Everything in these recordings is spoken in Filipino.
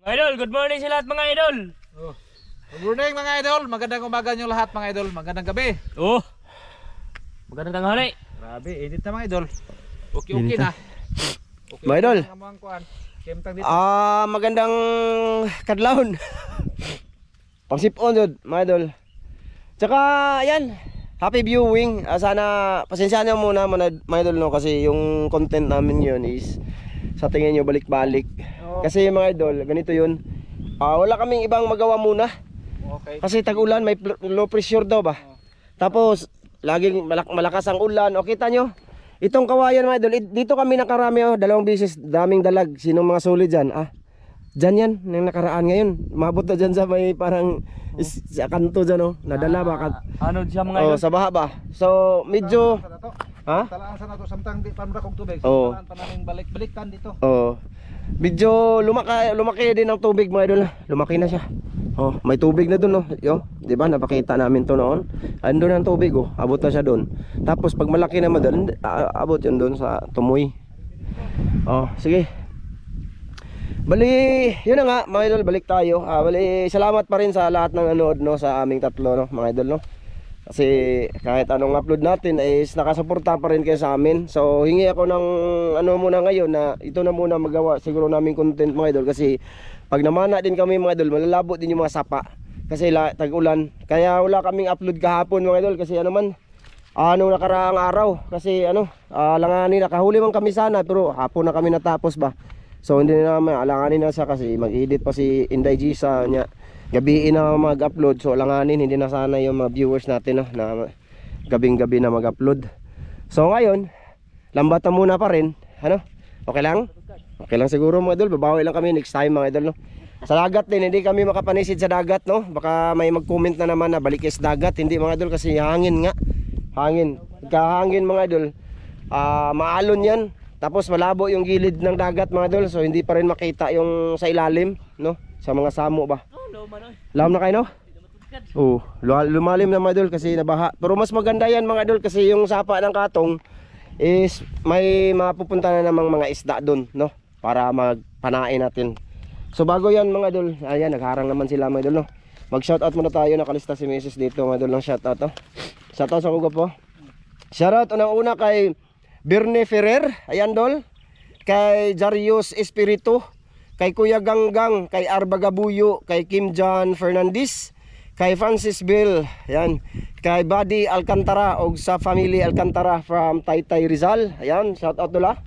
Idol, good morning sa lahat mga idol. Oh. Good morning mga idol, magandang umaga nyo lahat mga idol, magandang gabi. Oh. Magandang tanghali. Grabe, edit na mga idol. Okay na. Okay, Mga idol. Magandang kadlawon. Pangsipon jud, mga idol. Tsaka yan, happy viewing. Sana pasensyahan niyo muna mga idol no, kasi yung content namin yun is sa tingin niyo balik-balik. Kasi mga idol, ganito yun. Wala kaming ibang magawa muna. Okay. Kasi tag-ulan, may low pressure daw ba. Tapos laging malakas ang ulan. O kita nyo, itong kawayan mga idol, dito kami nakarami dalawang beses, daming dalag. Sinong mga solid dyan? Dyan yan, yung nakaraan ngayon. Mabot na dyan sa may parang sa kanto dyan nadala ba? Ano siya mga idol? Sa baha ba? So medyo Talaan sa nato samtang di pa kong tubig. Oo. Talaan pa namin balik-balikan dito. Medyo lumaki din ang tubig mga idol. Lumaki na siya. May tubig na doon di ba? Napakita namin to noon. Andun ang tubig abot na siya doon. Tapos pag malaki naman doon, abot 'yun doon sa tumoy. Sige. Bali, yun na nga mga idol, balik tayo. Bali, salamat pa rin sa lahat ng nanood sa aming tatlo mga idol Kasi kahit anong upload natin is nakasuporta pa rin kayo sa amin. So hingi ako ng muna ngayon na ito na muna magawa siguro namin content mga idol, kasi pag namana din kami mga idol, malalabo din yung mga sapa kasi tag-ulan. Kaya wala kaming upload kahapon mga idol, kasi nung nakaraang araw, kasi langanin, nakahuli man kami sana pero hapon na kami natapos ba. So hindi na naman alanganin na siya kasi mag-edit pa si Inday G sa niya. Gabi na mag-upload, so alanganin hindi na sana yung mga viewers natin na gabing-gabi na mag-upload. So ngayon, lambatan muna pa rin. Okay lang? Okay lang siguro mga idol, babawi lang kami next time mga idol Sa dagat din, hindi kami makapanisid sa dagat Baka may mag-comment na naman na balik sa dagat. Hindi mga idol, kasi hangin nga. Hangin. Kahangin mga idol. Maalon yan. Tapos malabo yung gilid ng dagat mga idol, so hindi pa rin makita yung sa ilalim sa mga samo ba. Lam na kayo lumalim na mga idol kasi nabaha. Pero mas maganda yan mga idol, kasi yung sapa ng katong is may mapupunta na namang mga isda doon para magpanain natin. So bago yan mga idol, ayan nagharang naman sila mga idol Mag shoutout muna tayo, nakalista si Mrs. dito mga idol ng shoutout Shoutout sa kugo po. Shoutout unang-una kay Birne Ferrer, ayan dol. Kay Jarius Espiritu, kay Kuya Ganggang, kay Arba Gabuyo, kay Kim John Fernandez, kay Francis Bill, ayan. Kay Buddy Alcantara og sa family Alcantara from Taytay Rizal, ayan, shout out nila.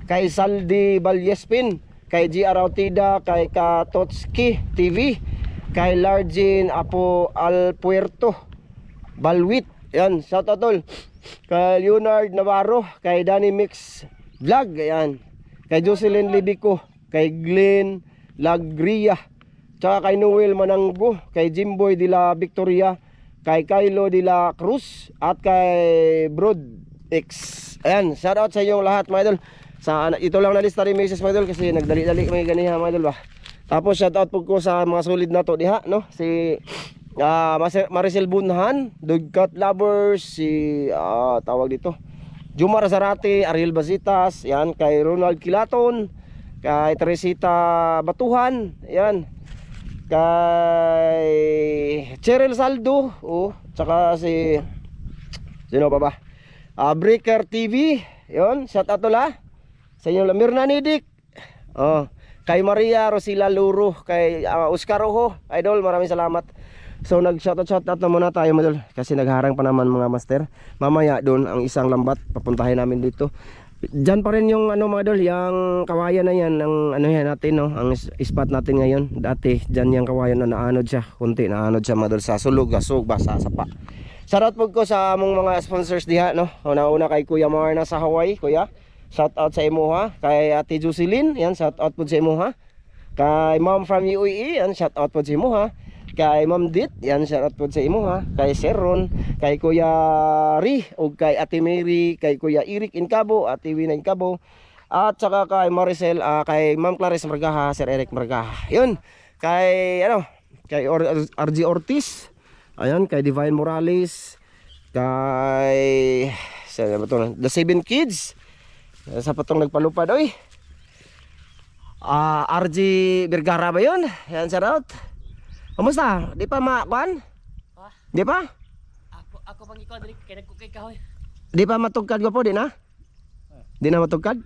Kay Saldi Balyespin, kay GR Autida, kay Katotski TV, kay Largin Apo Alpuerto Balwit, ayan, shout out tol. Kay Leonard Navarro, kay Danny Mix Vlog, ayan. Kay Jocelyn Libico, kay Glenn Lagria, tsaka kay Noel Mananggo, kay Jimboy de la Victoria, kay Kylo de la Cruz, at kay Brod X. Ayan, shout out sa inyong lahat mga idol. Ito lang nalista rin Mrs. mga idol, kasi nagdali-dali may ganiha mga idol ba. Tapos shout out po ko sa mga solid na to diha si Maricel Bunhan, Dugkat Lovers, si tawag dito Jumar Zarate, Ariel Bazitas, yan, kay Ronald Kilaton, kay Teresita Batuhan, yan, kay Cheryl Saldo, tsaka sino pa ba? Breaker TV, yon, shout out nila sa inyo lang. Mirna Nidik, kay Maria Rosila Luro, kay Oscar Oho, idol, maraming salamat. So nag-shoutout na muna tayo mga idol, kasi nagharang pa naman mga master. Mamaya doon ang isang lambat, papuntahin namin dito. Diyan pa rin yung mga idol, yung kawayan na yan, ang yan natin ang spot natin ngayon. Dati diyan yung kawayan na naanod siya, kunti naanod siya mga idol sa sulog, gasog, basa, sapa. Shoutout po ko sa among mga sponsors diha Una kay Kuya Marna sa Hawaii, kuya. Shoutout sa imo kay Ate Jocelyn, yan, shoutout po sa imo Kay Mom from UAE, yan, shoutout po sa imo Kay Ma'am Dit, yan, shoutout po sa imo Kay Seron, kay Kuya Ri, o kay Ate Mary, kay Kuya Eric Incabo, Ate Wina Incabo, at saka kay Maricel, kay Ma'am Clarice Margaha, Sir Eric Margaha. Yun, kay RG Ortiz, ayan, kay Divine Morales, kay The 7 Kids, sa patong nagpalupad, RG Vergara ba yun? Yan, shout out. Kamusta? Di pa makuan? Ha? Di pa? Ako pang ikaw dali kay nagkukay kahoy. Di pa matugkad ko po, di na? Di na matugkad?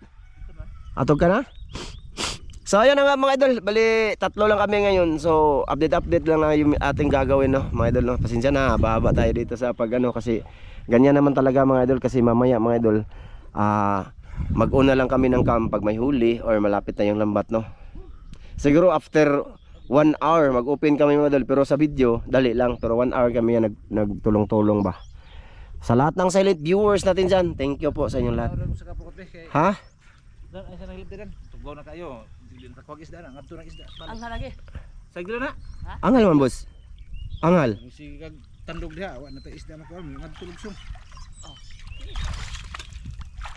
Atog ka na? So ayun na nga mga idol, bali tatlo lang kami ngayon. So update lang na yung ating gagawin, no mga idol, no. Pasensya na, haba tayo dito sa pag ano, kasi ganyan naman talaga mga idol. Kasi mamaya mga idol, mag-una lang kami ng camp pag may huli or malapit na yung lambat, no. Siguro after 1 hour mag-open kami mga idol. Pero sa video, dali lang. Pero 1 hour kami yan nagtulong-tulong ba. Sa lahat ng silent viewers natin dyan, thank you po sa inyong lahat. Ha? Ay sa nalip din. Tugaw na kayo. Dili na kuwag isda na, ngadto ng isda. Ang halagi. Sagdi na. Angal man boss. Angal. Sige kag tandog diha, wa na tay isda makuha, ngadto lugsong.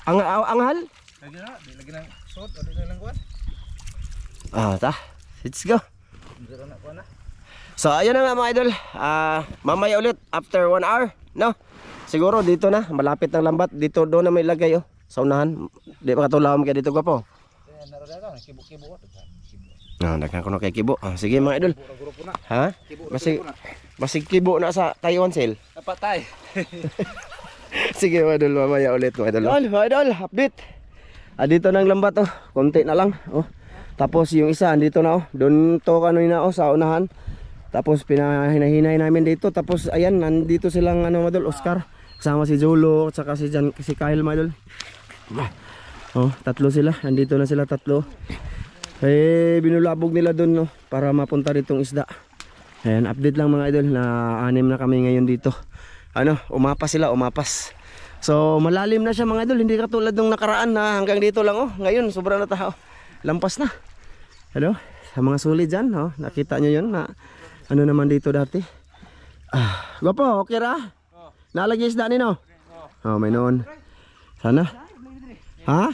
Angal? Sagdi na, di lagi nang sot, di na lang kuan. Let's go. Dira na kuan na. So ayun na nga mga idol. Mamaya ulit after 1 hour, no? Siguro dito na, malapit ng lambat. Dito doon na may lagay, oh. Sa unahan. Di pa katulawam kaya dito ka po. Narada ka, kibo-kibo ka. Nagkan ko na kay Kibo. Sige mga idol. Grupo na. Ha? Basig Kibo na sa Taiwan sale. Napatay. Sige mga idol, mamaya ulit mga idol. Mga idol, update. Dito na ang lambat, oh. Konti na lang, oh. Tapos yung isa andito na, oh. Doon to kanina, oh, sa unahan. Tapos pinahinahinay namin dito. Tapos ayan, nandito silang ano mga idol, Oscar. Kasama si Jolo, saka si Kyle mga idol. Oh, tatlo sila. Nandito na sila tatlo. Binulabog nila doon, no, para mapunta ditong isda. Ayan, update lang mga idol na 6 na kami ngayon dito. Umapas sila, umapas. So malalim na siya mga idol, hindi katulad nung nakaraan na hanggang dito lang, oh. Ngayon sobrang na tao. Lampas na. Sa mga sulit dyan, oh. Nakita nyo yun na ano naman dito dati. Gwapo, okay ra? Nalagi isda nino? Oh, may noon. Sana. Ha?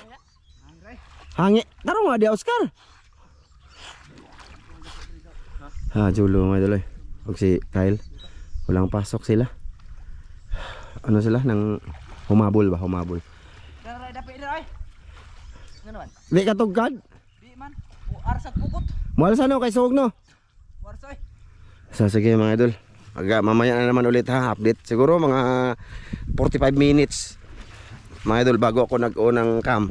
Hangi. Taro nga di Oscar. Julo mga idol. Huwag si Kyle. Walang pasok sila. Ano sila? Nang humabol ba? Humabol. Di katugkad? Di man. Arsak pukot. Mual sa no kay sugog no? Warsoy. So sige mga idol. Mamaya na naman ulit ha, update. Siguro mga 45 minutes. Mga idol, bago ako nag-unang cam.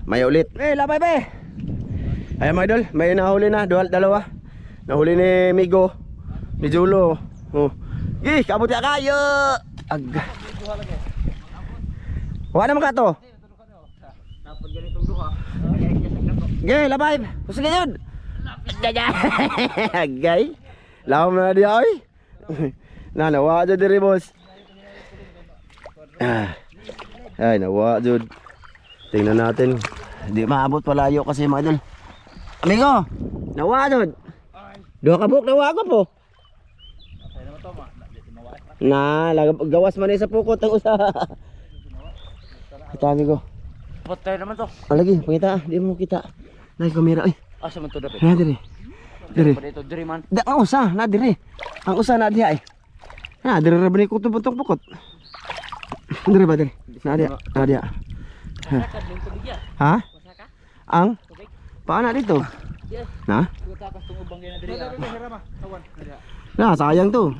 May ulit. Labay be! Ayan mga idol, may nahuli na, dalawa. Nahuli ni Migo, ni Julo. Kabut ya kayo! Wala naman ka to. Labay! Gusto ka yun? Agay! Lawan mo na diya, oy! Nawa dyan diri boss. Ay, nawa dyan. Tingnan natin. Hindi maabot palayo kasi mga idol. Amigo, nawa dyan. Dua kabuk nawa ako po. Gawas man sa pukot ang usa. Ito amigo. Patay naman to. Lagi, pangita, di mo kita. Nay kamera, ay. Asa man to dapat? Na diri. Diri. Dito diri man. Ang usa, na diri. Ang usa na diha ay. Na diri ra bani kuto buntong pukot. Diri ba diri? Na dia. Ha? Ang? Paana dito? Na? Na, sayang to.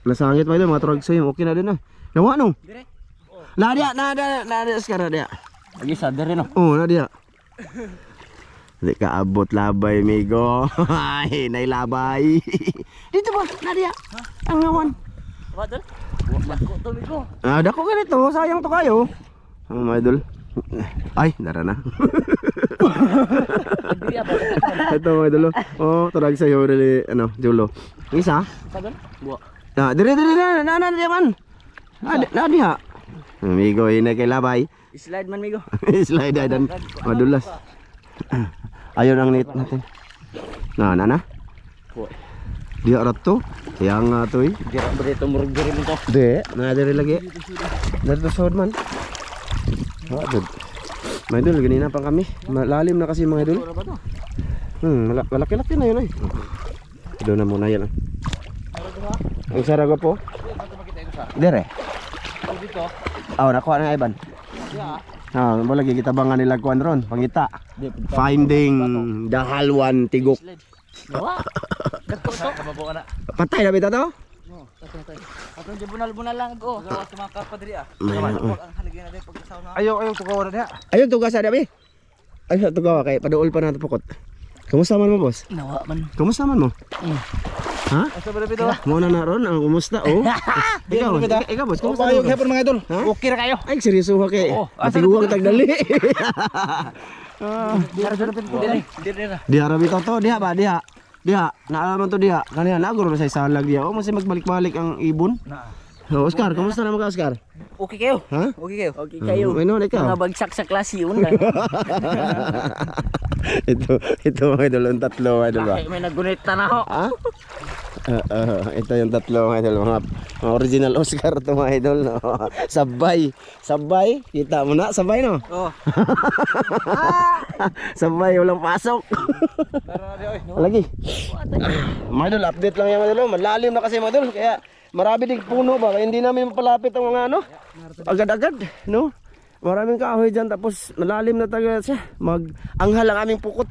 Lasangit pa ito, mga trogsoy. Okay na din na. Nawa no? Na dia, sekarang dia. Lagi sadar no. Oh, na dia. Hindi ka abot labay, migo. Ay, nailabay. Dito ba, na dia. Ang nawan. Wadol? Dako to migo. Dako ganito, sayang to kayo. Mga idol. Ay, dara na. Ito mga idol. Oh, tarag sa'yo rin, Julo. Ang isa? Sagon? Buwa. Dire na dia man. Na dia. Amigo, ini kay labay. Slide man migo. Slide ay dan madulas. Ayun ang net natin. Na. Dia rat to. Yang nga to eh. Dira berito murag diri mo to. De, na dire lagi. Dito sod man. Dud. Mga idol, ganina pa kami. Malalim na kasi mga idol. Malaki-laki na yun eh. Doon na muna yan. Ang sarago po. Dire. Dito. Nakuha na Ivan. wala gigitabangan nila kuan ron, pangita. Finding the halwan tigok. Nawa. Dagko to. Kababuan na. Patay na bitaw to? Atong bunal-bunal lang ko. Gawa sa mga kapadri ah. Mayroon. Ang haligi na din pagkasaw na. Ayaw tugaw na diha. Ayun tugas sa dabi. Ay sa tugaw kay paduol pa nato pukot. Kumusta man mo, boss? Nawa man. Kumusta man mo? Ha? Asa ba dito? Mo na naron ang kumusta oh. Ikaw boss, kumusta? Ayog mo? hapon mga idol. Ha? Okay ra kayo. Ay seryoso ka kay. Oo. Matiguang tagdali. Diri. Diha ra bitaw to, diha ba, diha. Diha, naalaman to diha. Kanina naguro na sa salag diha. O mo magbalik-balik ang ibon. Oh, Oscar, kumusta naman ka, Oscar? Okay kayo. Ha? Okay kayo. Okay kayo. May noon ikaw. Mga bagsak sa klase yun lang. ito mga idol, ang tatlo mga idol ba? May nagunita na ho. Ha? Ito yung tatlo mga idol, mga original Oscar to mga idol. No? Sabay, kita mo na, sabay no? Oh. Sabay, walang pasok. Lagi. Mga idol, update lang yan mga idol. Malalim na kasi mga idol, kaya marami ding puno ba, kaya hindi namin mapalapit ang mga ano, agad-agad, no? Maraming kahoy dyan, tapos malalim na taga siya. Mag-anghal ang aming pukot.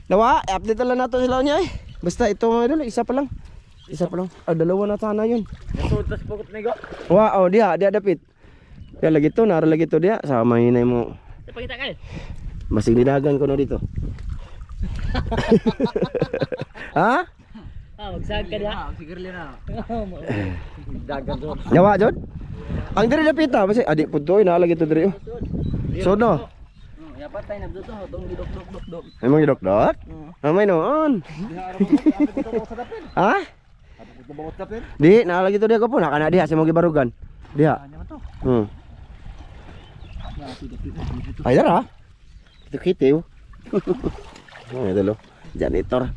Nawa, update lang natin sila niya eh. Basta ito mga idol, isa pa lang. Dalawa na sana yun. Nasutas pukot na go. Wow, dia dapit. Kaya lagi to, nara lagi to dia. Sama hinay mo. Pakita kayo. Masing nidagan ko na dito. Ha? Magsag ka diha. Sigurli na. Dagan to. Nyawa jod? Ang diri dapit ta, basi adik pud to, nalagi to diri. So no. Ya patay na dito tong gidok-dok. Emang gidok-dok? Amay noon. Ha? Di, nalagi to dia ko po, nakana diha sa mga gibarugan. Diha. Ay dara. Ito kitiw. Oh, idol. Janitor.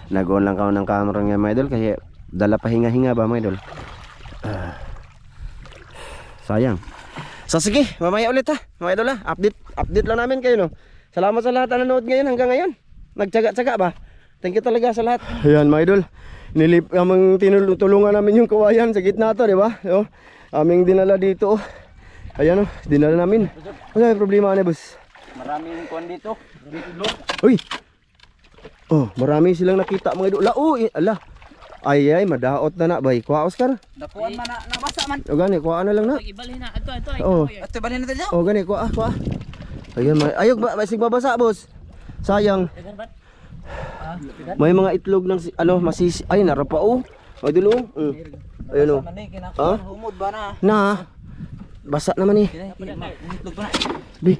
Nagoon lang ka ng camera nga mga idol kasi dala pa hinga-hinga ba mga idol. Sayang. So sige, mamaya ulit ha. Mga idol ha, update lang namin kayo no. Salamat sa lahat na nanood ngayon hanggang ngayon. Nagtsaga-tsaga ba? Thank you talaga sa lahat. Ayan mga idol. Tinulungan namin yung kawayan sa gitna to, di ba? So, aming dinala dito. Ayan oh, dinala namin. Ano yung problema na boss? Maraming kuan dito. Uy! Oh, marami silang nakita mga idol. Ala. Ay, madaot na bay. Kuha Oscar. Nakuan man na nabasa man. O gani, kuha na lang na. Ibalhin na. Ito. Oh. Ate balhin na dito. O gani, kuha. Ayan, ayog ba? Basig babasa, boss. Sayang. May mga itlog ng masisi. Ay, narapa oh. Ay, dulo. Ayun oh. Ha? Humod ba na? Na. Basa naman eh. Itlog pa na. Di.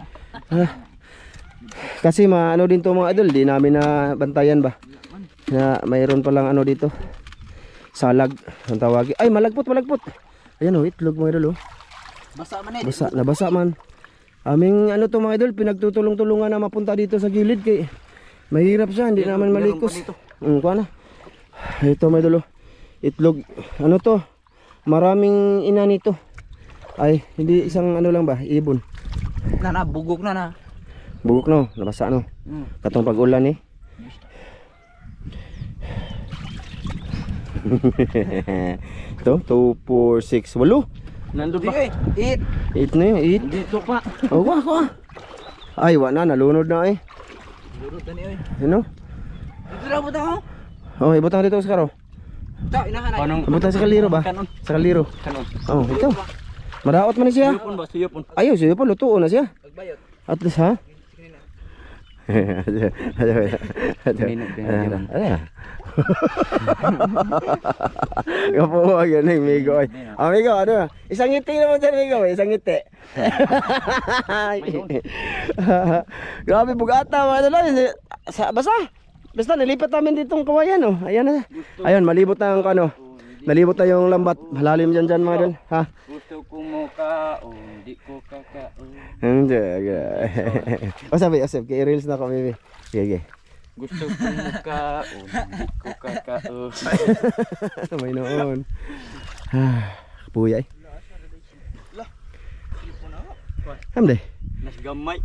Kasi din to mga idol, di namin na bantayan ba. Na mayroon pa lang dito. Salag ang tawagin. Ay, malagpot. Ayan oh, itlog mga idol oh. Basa man eh. Nabasa man. Aming to mga idol, pinagtutulong-tulungan na mapunta dito sa gilid kay mahirap siya, hindi naman malikos. Kuha na. Ito mga idol oh. Itlog, to? Maraming ina nito. Ay, hindi isang lang ba, ibon. Bugok na. Bugok no, nabasa no. Katong pag-ulan eh. Ito, 2, 4, 6, 8. Nandun ba? 8. 8 na yun, 8. Dito pa. Oh, kuha. Ay, wala na, nalunod na eh. Lurot na niyo. Ano? Dito na buta ko. Oh, ibutang dito Oscar oh. Ta, inahanay. Ibutang sa kaliro ba? Kanon. Sa kaliro. Kanon. Oh, ito. Madaot man siya. Siyopon ba? Siyopon. Ayaw, siya pa, lutuo na siya. Pagbayot. At least ha? Kapuwag yan eh, Migo. Migo, isang ngiti naman dyan, Migo. Isang ngiti. Grabe, bugata mga idol. Basta nilipat namin ditong kawayan oh. Ayan na. Ayun, malibot na ang nalibot na yung lambat. Malalim dyan mga idol. Ha? Gusto ko mo kaon, di ko kakaon. Hindi. Sabi, kay reels na ako, baby. Sige. Gusto ko mo kaon, di ko kakaon. May noon. Kapuyay. Hamde. Nas gamay.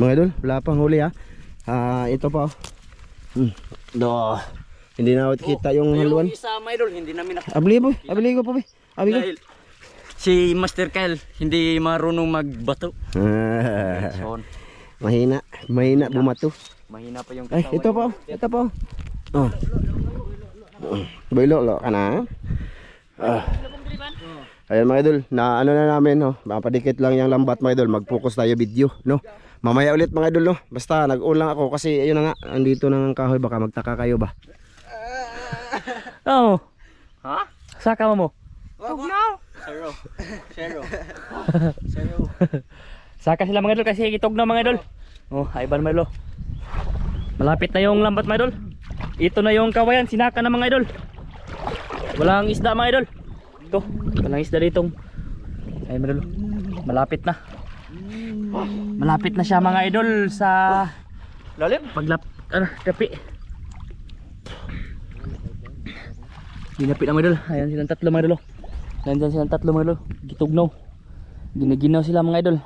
Mga idol, wala pang huli ha. Ito pa oh. Hindi na kita yung haluan. Yung isa mga idol, hindi namin Abiligo pa be. Abigo. Dahil Si Master Kyle hindi marunong magbato. Son, Mahina bumato. mahina pa yung Ay, ito po. Ito po. Oh. Boy-lo ka na. Ayan mga idol, na ano na namin, no? Mapadikit lang yung lambat mga idol. Mag-focus tayo video, no? Mamaya ulit mga idol, no? Basta nag-ulang ako kasi ayun na nga, andito na ng kahoy, baka magtaka kayo ba? Oo. ha? Saka mo. Zero. Saka sila mga idol kasi itog na mga idol. Oh, ayban mga idol. Malapit na yung lambat mga idol. Ito na yung kawayan, sinaka na mga idol. Walang isda mga idol. Ito, walang isda dito. Ay mga idol. Malapit na. Malapit na siya mga idol sa Lalim? Dapi. Ginapit na mga idol. Ayan silang tatlo mga idol. Nandyan silang tatlo mga idol. Gitugnaw. Ginaginaw sila mga idol.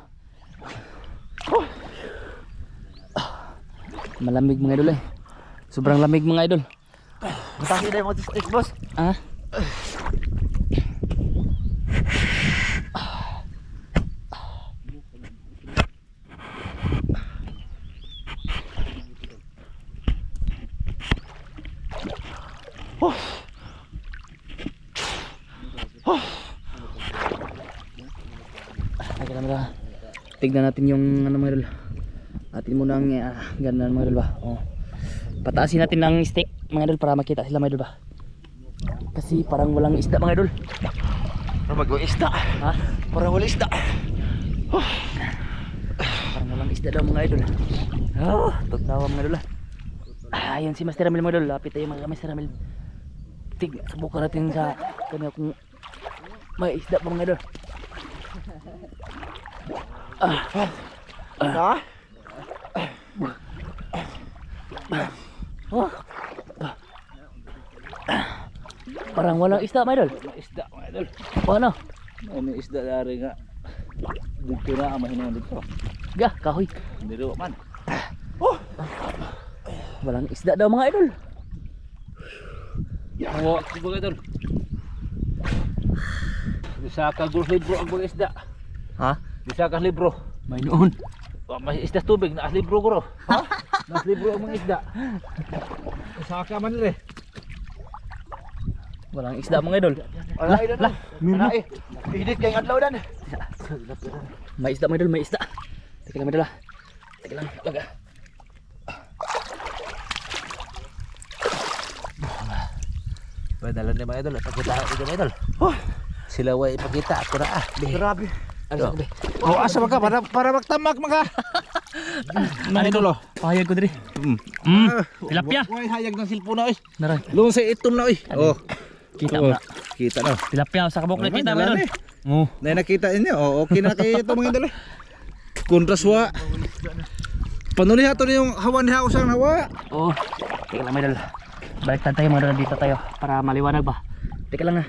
Malamig mga idol eh. Sobrang lamig mga idol. Matasi na yung stick boss. Ah? Tignan natin yung ano mga idol. Atin muna ang ganda mga idol ba. Oh. Pataasin natin ng stick mga idol para makita sila mga idol ba. Kasi parang walang isda mga idol. Parang isda. Ha? Parang walang isda. Parang walang isda daw mga idol. Oh, tugnawa mga idol. Ayan si Master Ramil mga idol. Lapit tayo mga Master Ramil. Subukan natin sa kanya kung may isda pa mga idol. Ha? Parang walang isda mga idol. Isda mga idol. Paano? May isda dari nga. Dito na ang mahina dito. Gah, kahoy. Hindi rin man. Walang isda daw mga idol. Oo, ako mga idol. Bisa ka libro ang mga isda. Ha? Bisa ka libro. May noon. May isda tubig, naas libro ko ro. Ha? Naas libro ang mga isda. Saka man rin. Walang isda mga idol. Ala, idol. Mino. Hidit kayong adlaw dan. May isda mga idol, may isda. Teka lang mga idol. Teka lang, laga. Padalan ni mga idol, pakita ako dyan mga idol. Sila way ipakita ako na Grabe. Ano sabi? Oh, asa ka para magtamak mga. Mga idol oh. Pahayag ko diri. Tilapia. Way hayag ng silpo na oy. Naray. Lungon sa itom na oy. Oh, Kita oh, mo na. kita na. Tilapia sa kabuklit Naman, kita mga dalan idol. eh. Oh. Na nakita niyo. Oh, okay na kay ito mga idol. Kontraswa. Panuliha to yung hawan ni hausang hawa. Oh. Teka lang mga idol. Balik tayo mga idol, dito tayo para maliwanag ba. Teka lang ha.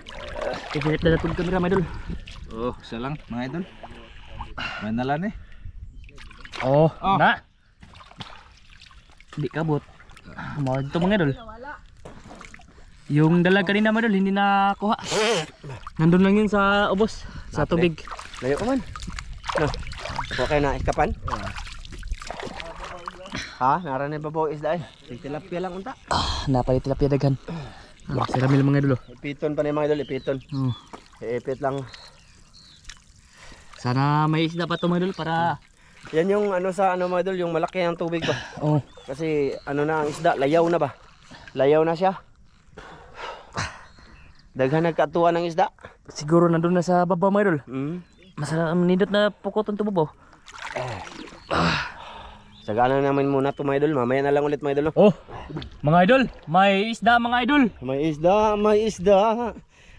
Ipilit na natin kamera mga idol. Oh, isa lang mga idol. Manalan eh. Oh, Oh. na. Hindi kabot. Mga dito mga idol. Yung dalag kanina mga idol, hindi nakuha. Nandun lang yun sa ubos, sa tubig. Layo ka man. No. Okay na, iskapan? Ha? Naranay pa po isda eh. Tilapia lang unta. Napalit tilapia daghan. Si Ramil mga idol. Ipiton pa ni mga idol, ipiton. Oh. Ipit lang. Sana may isda pa ito mga idol para... Yan yung ano sa ano mga idol, yung malaki ang tubig ba. Oh. Kasi ano na ang isda, layaw na ba? Layaw na siya. Daghan nagkatuwa ng isda. Siguro nandun na sa baba mga idol. Masarap nindot na pukot ang tubo. Sagana namin muna to mga idol, mamaya na lang ulit mga idol. Oh, mga idol, may isda mga idol. May isda, may isda.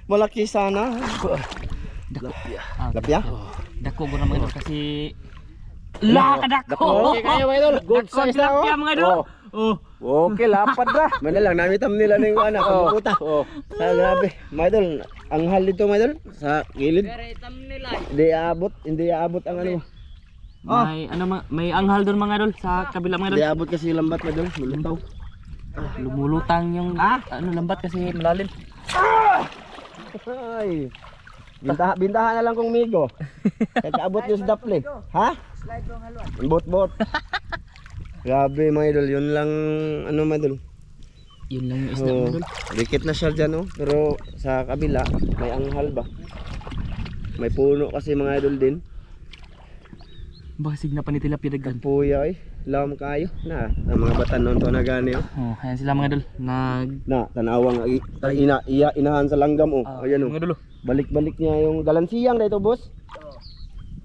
Malaki sana. Lapya? Dako ko na mga idol kasi... Dako! Okay kayo mga idol. Good Dako size na tilapia mga idol. Oh. Okay, lapad na. May na lang, namitam nila ng anak. Puta. Grabe. Mga idol, ang hal dito mga idol. Sa gilid. Hindi aabot ang ano. May ano may anghal doon mga idol sa kabila mga Hindi idol. aabot kasi yung lambat mga idol. Mulutaw. Lumulutang yung ano lambat kasi malalim. Ay. Bintahan na lang kong migo. Kaya kaabot nyo sa daple. Ha? Slide ko halwa. Bot. Grabe mga idol, yun lang ano mga idol. Yun lang yung isda mga idol. Dikit na siya dyan, oh. Pero sa kabila may anghal ba? May puno kasi mga idol din. Basig na pa ni tilapia daghan. Puya eh. Lam kayo na. Ang mga batan noon to na gani, oh. Oh, ayan sila mga idol. Na tanawang inahan sa langgam, oh. Ayan, oh. Mga idol. Balik-balik niya yung galansiyang dito, boss.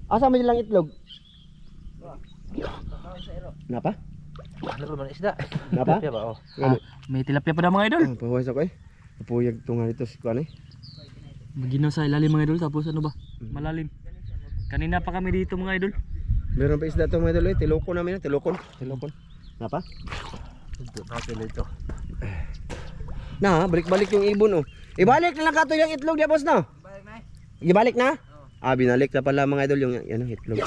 Asa may lang itlog? Napa? Ano ba isda? Napa? May tilapia pa daw mga idol. Pahuwas ako eh. Puyag to nga dito si kuan eh. Maginaw sa ilalim mga idol, tapos ano ba? Malalim. Kanina pa kami dito mga idol. Meron pa isda to mga idol eh. Tilokon namin, tilokon. Napa? Ito. Na, balik-balik yung ibon, oh. Ibalik na lang kato yung itlog niya, boss, no? Balik na. Ibalik na? Ah, binalik na pala mga idol yung ano, itlog.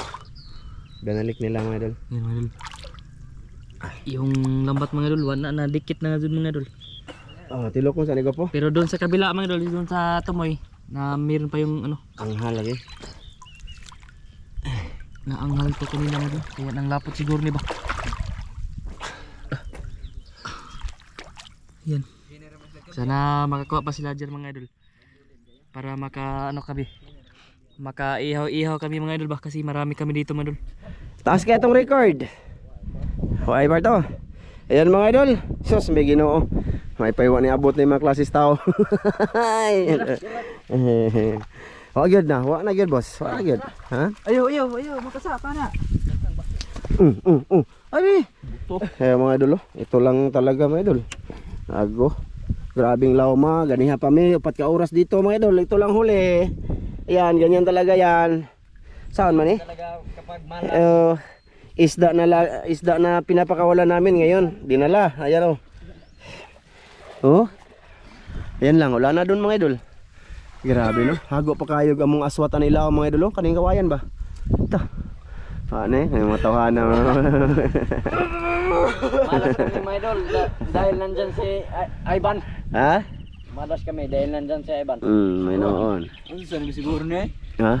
Binalik nila mga idol. Yan mga idol. Yung lambat mga idol, wala na dikit na doon mga idol. Ah, tilokon sa nigo po. Pero doon sa kabila mga idol, doon sa tumoy, na meron pa yung ano, Anghal lagi. naanghal to kanina mga idol. Kaya nang lapot siguro ni ba? Yan. Sana makakuha pa sila dyan mga idol. Para maka ano kami. Maka-ihaw-ihaw kami mga idol ba, kasi marami kami dito mga idol. Taas kaya itong record. Okay ba ito? Ayan mga idol. Sus, may ginoo. May paiwan ni abot na yung mga klasis tao. Wag yun na. Wag na yun, boss. Wag na yun. Ha? Ayo, makasapa na. Ay, ayan mga idol, oh. Ito lang talaga mga idol. Ago. Grabing lawma. Ganiha pa may 4 ka oras dito mga idol. Ito lang huli. Ayan, ganyan talaga yan. Saan man eh? Talaga kapag malas. Isda na pinapakawalan namin ngayon. Dinala. Ayan, oh. Oh. Ayan lang. Wala na dun mga idol. Grabe, no? Hago pa kayo among aswatan nila mga idol, oh. Kaning kawayan ba? Ito. Ano eh? May mga tawhana. Malas kami mga idol dahil nandyan si Ivan. Ha? Malas kami dahil nandyan si Ivan. May noon. Ano sa siguro na eh? Ha?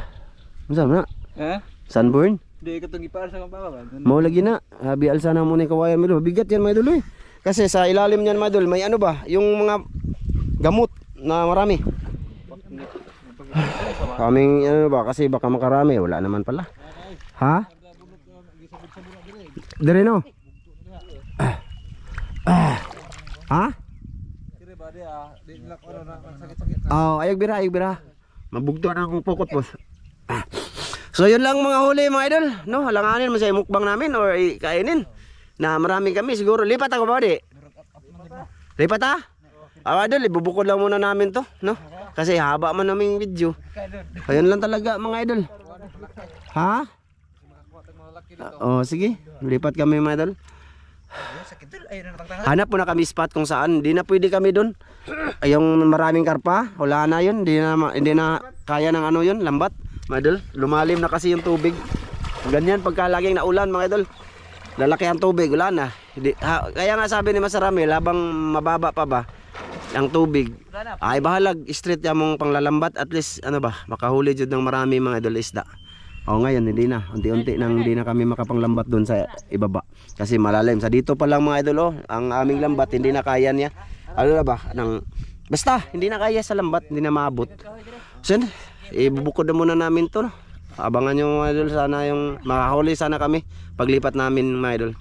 Masama na? Ha? Sunburn? Di ka itong ipar sa kapapa. Mau lagi na. Habi alsa na muna yung kawayan mga idol. Bigat yan mga idol, eh. Kasi sa ilalim niyan mga idol, may ano ba? Yung mga gamot na marami. Kaming ano ba? Kasi baka makarami. Wala naman pala. Ha? Dire no? Ha? Kire ba di di nila ko ano na sakit-sakit. Oh, ayog bira. Mabugto na akong pokot, boss. So yun lang mga huli mga idol, no? Halanganin mo sa mukbang namin or kainin. Na marami kami siguro. Lipat ako ba di? Lipat ha? Idol, ibubukod lang muna namin to, no? Kasi haba man naming video. Ayun lang talaga mga idol. Ha? Oh, sige. Lipat kami mga idol. Hanap muna kami spot kung saan. Hindi na pwede kami doon. Yung maraming karpa, wala na yun. Hindi na kaya ng ano yun, lambat. Mga idol, lumalim na kasi yung tubig. Ganyan pagka laging naulan mga idol. Lalaki ang tubig, wala na. Kaya nga sabi ni Masarami, labang mababa pa ba ang tubig, ay bahalag straight yung mong panglalambat. At least ano ba, makahuli jud ng marami mga idol isda. O ngayon hindi na, unti-unti nang hindi na kami makapanglambat doon sa ibaba. Kasi malalim, sa dito pa lang mga idol, oh, ang aming lambat hindi na kaya niya. Ano na ba, basta hindi na kaya sa lambat, hindi na maabot. So ibubukod na muna namin to, no? Abangan nyo mga idol, sana yung makahuli sana kami paglipat namin mga idol.